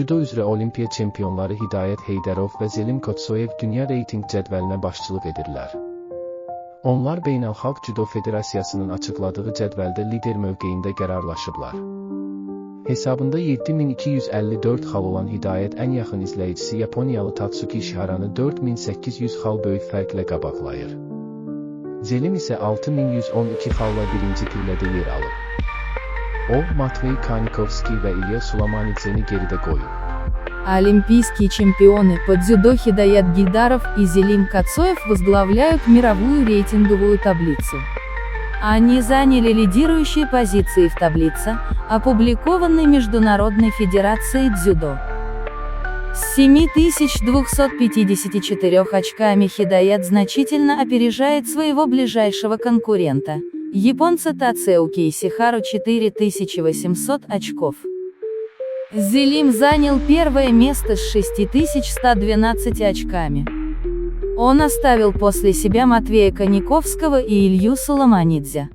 Cüdo üzrə Olimpiya çempionları Hidayət Heydərov və Zelim Kotsoyev dünya reytinq cədvəlinə başçılıq edirlər. Onlar Beynəlxalq Cüdo Federasiyasının açıqladığı cədvəldə lider mövqeyində qərarlaşıblar. Hesabında 7254 xal olan Hidayət ən yaxın izləyicisi Yaponiyalı Tatsuki Ishiharanı 4800 xal böyük fərqlə qabaqlayır. Zelim isə 6112 xalla birinci pillədə yer alır. O, Matvey Kanikovski və İlya Sulamanidze-ni geridə qoyub. Олимпийские чемпионы по дзюдо Хидаят Гейдаров и Зелим Катсоев возглавляют мировую рейтинговую таблицу. Они заняли лидирующие позиции в таблице, опубликованной Международной федерацией дзюдо. С 7254 очками Хидаят значительно опережает своего ближайшего конкурента, японца Тацеуки Исихару 4800 очков. Зелим занял первое место с 6112 очками. Он оставил после себя Матвея Кониковского и Илью Соломанидзе.